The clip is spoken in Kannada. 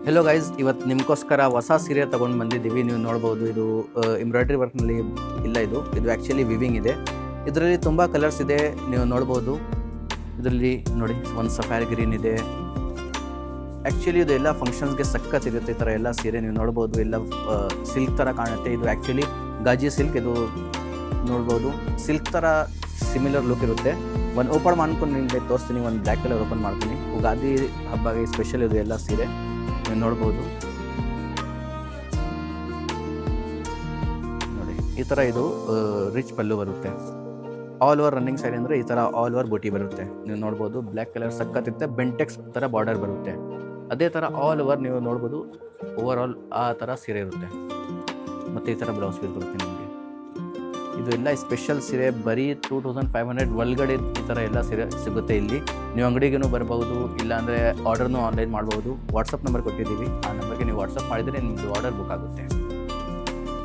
ಹೆಲೋ ಗೈಸ್, ಇವತ್ತು ನಿಮಗೋಸ್ಕರ ಹೊಸ ಸೀರೆ ತೊಗೊಂಡು ಬಂದಿದ್ದೀವಿ. ನೀವು ನೋಡ್ಬೋದು, ಇದು ಎಂಬ್ರಾಯ್ಡ್ರಿ ವರ್ಕ್ನಲ್ಲಿ ಇಲ್ಲ. ಇದು ಆ್ಯಕ್ಚುಲಿ ವಿವಿಂಗ್ ಇದೆ. ಇದರಲ್ಲಿ ತುಂಬ ಕಲರ್ಸ್ ಇದೆ, ನೀವು ನೋಡ್ಬೋದು. ಇದರಲ್ಲಿ ನೋಡಿ, ಒಂದು ಸಫ್ಯಾರಿ ಗ್ರೀನ್ ಇದೆ. ಆ್ಯಕ್ಚುಲಿ ಇದು ಎಲ್ಲ ಫಂಕ್ಷನ್ಸ್ಗೆ ಸಖತ್ತಿರುತ್ತೆ. ಈ ಥರ ಎಲ್ಲ ಸೀರೆ ನೀವು ನೋಡ್ಬೋದು, ಎಲ್ಲ ಸಿಲ್ಕ್ ಥರ ಕಾಣುತ್ತೆ. ಇದು ಆ್ಯಕ್ಚುಲಿ ಗಾಜಿ ಸಿಲ್ಕ್. ಇದು ನೋಡ್ಬೋದು, ಸಿಲ್ಕ್ ಥರ ಸಿಮಿಲರ್ ಲುಕ್ ಇರುತ್ತೆ. ಒಂದು ಓಪನ್ ಮಾಡ್ಕೊಂಡು ನಿಮಗೆ ತೋರಿಸ್ತೀನಿ. ಒಂದು ಬ್ಲ್ಯಾಕ್ ಕಲರ್ ಓಪನ್ ಮಾಡ್ತೀನಿ. ಯುಗಾದಿ ಹಬ್ಬಗೆ ಸ್ಪೆಷಲ್ ಇದು ಎಲ್ಲ ಸೀರೆ ನೀವು ನೋಡ್ಬೋದು. ನೋಡಿ, ಈ ಥರ ಇದು ರಿಚ್ ಪಲ್ಲು ಬರುತ್ತೆ. ಆಲ್ ಓವರ್ ರನ್ನಿಂಗ್ ಸೈಡ್ ಅಂದರೆ ಈ ಥರ ಆಲ್ ಓವರ್ ಬೂಟಿ ಬರುತ್ತೆ. ನೀವು ನೋಡ್ಬೋದು, ಬ್ಲ್ಯಾಕ್ ಕಲರ್ ಸಖತ್ತಿರುತ್ತೆ. ಬೆಂಟೆಕ್ಸ್ ಥರ ಬಾರ್ಡರ್ ಬರುತ್ತೆ. ಅದೇ ಥರ ಆಲ್ ಓವರ್ ನೀವು ನೋಡ್ಬೋದು, ಓವರ್ ಆಲ್ ಆ ಥರ ಸೀರೆ ಇರುತ್ತೆ. ಮತ್ತು ಈ ಥರ ಬ್ಲೌಸ್ ಪೀಸ್ ಬರುತ್ತೆ ನಿಮಗೆ. ಇದು ಎಲ್ಲ ಸ್ಪೆಷಲ್ ಸೀರೆ. ಬರೀ 2500 ಒಳಗಡೆ ಈ ಥರ ಎಲ್ಲ ಸೀರೆ ಸಿಗುತ್ತೆ ಇಲ್ಲಿ. ನೀವು ಅಂಗಡಿಗೂ ಬರ್ಬೋದು, ಇಲ್ಲಾಂದರೆ ಆರ್ಡರ್ನೂ ಆನ್ಲೈನ್ ಮಾಡ್ಬೋದು. ವಾಟ್ಸಪ್ ನಂಬರ್ ಕೊಟ್ಟಿದ್ದೀವಿ. ಆ ನಂಬರ್ಗೆ ನೀವು ವಾಟ್ಸಪ್ ಮಾಡಿದರೆ ನಿಮ್ಮದು ಆರ್ಡರ್ ಬುಕ್ ಆಗುತ್ತೆ.